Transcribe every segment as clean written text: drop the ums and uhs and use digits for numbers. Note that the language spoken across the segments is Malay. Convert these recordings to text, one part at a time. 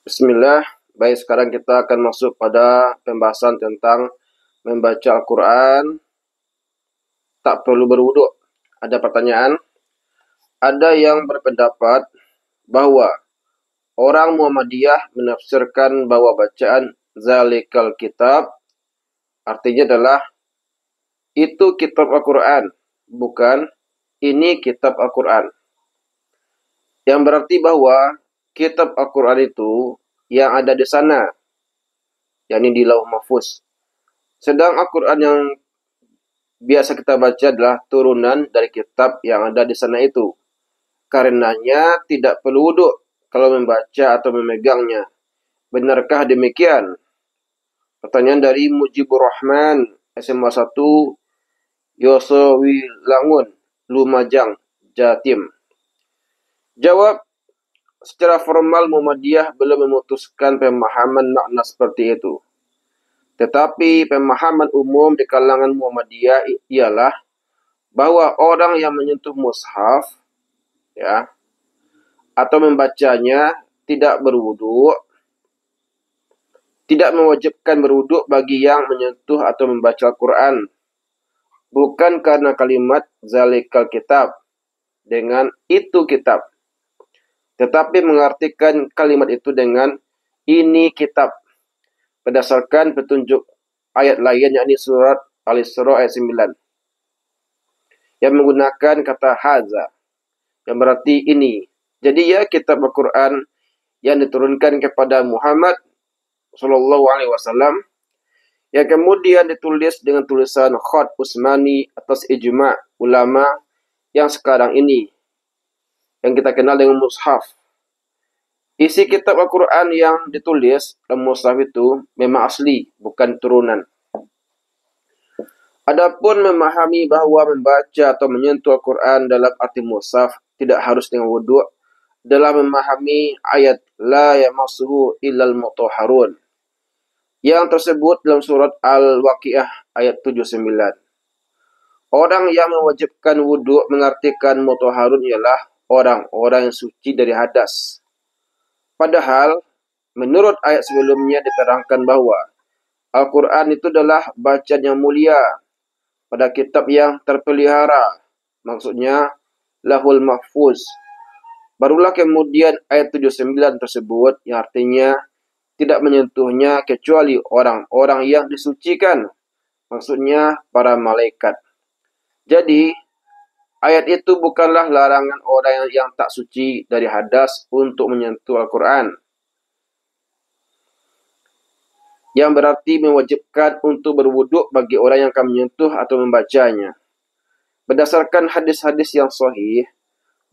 Bismillah. Baik, sekarang kita akan masuk pada pembahasan tentang membaca Al-Quran tak perlu berwuduk. Ada pertanyaan? Ada yang berpendapat bahwa orang Muhammadiyah menafsirkan bahwa bacaan Zalikal Kitab artinya adalah itu kitab Al-Quran, bukan ini kitab Al-Quran. Yang berarti bahwa kitab Al-Quran itu yang ada di sana, yakni di Lauh Mahfuz. Sedang Al-Quran yang biasa kita baca adalah turunan dari kitab yang ada di sana itu. Karenanya tidak perlu wuduk kalau membaca atau memegangnya. Benarkah demikian? Pertanyaan dari Mujibur Rahman, SMA 1, Yosowilangun, Lumajang, Jatim. Jawab, secara formal Muhammadiyah belum memutuskan pemahaman makna seperti itu. Tetapi pemahaman umum di kalangan Muhammadiyah ialah bahwa orang yang menyentuh mushaf atau membacanya tidak berwuduk, tidak mewajibkan berwuduk bagi yang menyentuh atau membaca Al-Quran. Bukan karena kalimat Zalikal Kitab dengan itu kitab, tetapi mengartikan kalimat itu dengan ini kitab berdasarkan petunjuk ayat lain, yakni surat Al-Isra ayat 9 yang menggunakan kata haza yang berarti ini. Jadi ya kitab Al-Quran yang diturunkan kepada Muhammad Sallallahu Alaihi Wasallam yang kemudian ditulis dengan tulisan khat Utsmani atas ijma' ulama yang sekarang ini yang kita kenal dengan mushaf. Isi kitab Al-Quran yang ditulis dalam mushaf itu memang asli, bukan turunan. Adapun memahami bahwa membaca atau menyentuh Al-Quran dalam arti mushaf tidak harus dengan wudhu adalah memahami ayat la yamassuhu illal mutahharun yang tersebut dalam surat Al-Waqiah ayat 79. Orang yang mewajibkan wudhu mengartikan mutahharun ialah orang-orang yang suci dari hadas. Padahal menurut ayat sebelumnya diterangkan bahwa Al-Quran itu adalah bacaan yang mulia pada kitab yang terpelihara, maksudnya Lahul Mahfuz. Barulah kemudian ayat 79 tersebut yang artinya tidak menyentuhnya kecuali orang-orang yang disucikan, maksudnya para malaikat. Jadi ayat itu bukanlah larangan orang yang tak suci dari hadas untuk menyentuh Al-Quran, yang berarti mewajibkan untuk berwuduk bagi orang yang akan menyentuh atau membacanya. Berdasarkan hadis-hadis yang sahih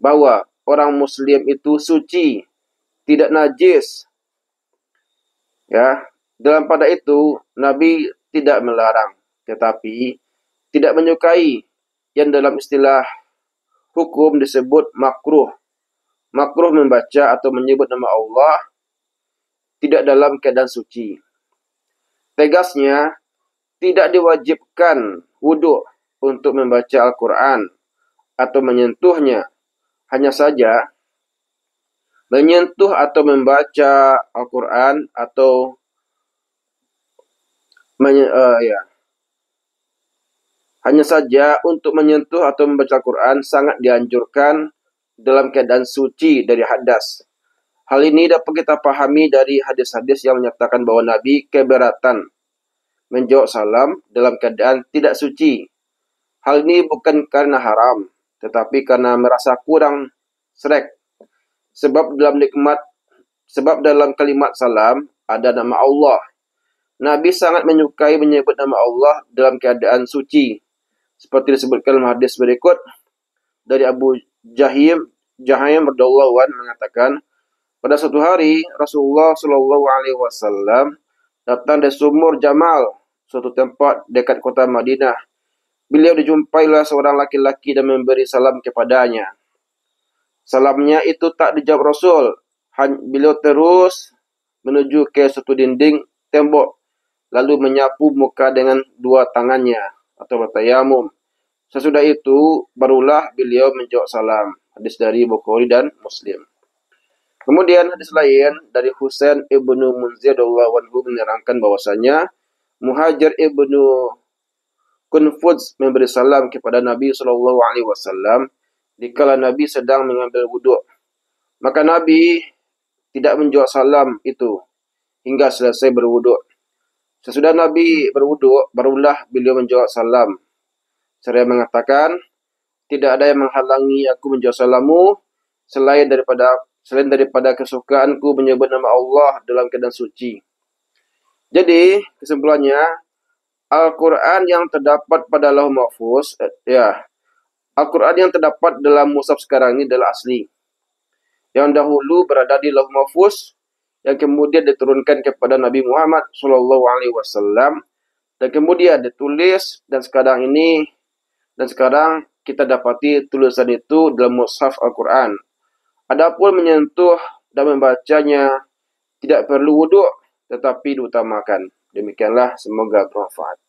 bahwa orang Muslim itu suci, tidak najis. Dalam pada itu Nabi tidak melarang, tetapi tidak menyukai yang dalam istilah hukum disebut makruh. Makruh membaca atau menyebut nama Allah tidak dalam keadaan suci. Tegasnya, tidak diwajibkan wudhu untuk membaca Al-Quran atau menyentuhnya. Hanya saja, menyentuh atau membaca Al-Quran atau hanya saja untuk menyentuh atau membaca Al-Quran sangat dianjurkan dalam keadaan suci dari hadas. Hal ini dapat kita pahami dari hadis-hadis yang menyatakan bahwa Nabi keberatan menjawab salam dalam keadaan tidak suci. Hal ini bukan karena haram, tetapi karena merasa kurang srek. Sebab dalam kalimat salam ada nama Allah. Nabi sangat menyukai menyebut nama Allah dalam keadaan suci. Seperti disebutkan dalam hadis berikut dari Abu Jahim radhiyallahu anhu mengatakan, pada suatu hari Rasulullah Shallallahu Alaihi Wasallam datang dari sumur Jamal, suatu tempat dekat kota Madinah. Beliau dijumpailah seorang laki-laki dan memberi salam kepadanya. Salamnya itu tak dijawab Rasul. Beliau terus menuju ke suatu dinding tembok, lalu menyapu muka dengan dua tangannya atau bertayamum. Sesudah itu barulah beliau menjawab salam. Hadis dari Bukhari dan Muslim. Kemudian hadis lain dari Husain ibnu Munzir radhiyallahu anhu menerangkan bahwasanya Muhajir ibnu Kunfuz memberi salam kepada Nabi sallallahu alaihi wasallam dikala Nabi sedang mengambil wuduk. Maka Nabi tidak menjawab salam itu hingga selesai berwuduk. Sesudah Nabi berwuduk, barulah beliau menjawab salam. Seraya mengatakan, tidak ada yang menghalangi aku menjawab salammu selain daripada kesukaanku menyebut nama Allah dalam keadaan suci. Jadi, kesimpulannya, Al-Quran yang terdapat pada Lauh Mahfuz, Al-Quran yang terdapat dalam mushaf sekarang ini adalah asli. Yang dahulu berada di Lauh Mahfuz, yang kemudian diturunkan kepada Nabi Muhammad SAW, dan kemudian ditulis, dan sekarang kita dapati tulisan itu dalam mushaf Al-Quran. Adapun menyentuh dan membacanya tidak perlu wuduk, tetapi diutamakan. Demikianlah, semoga bermanfaat.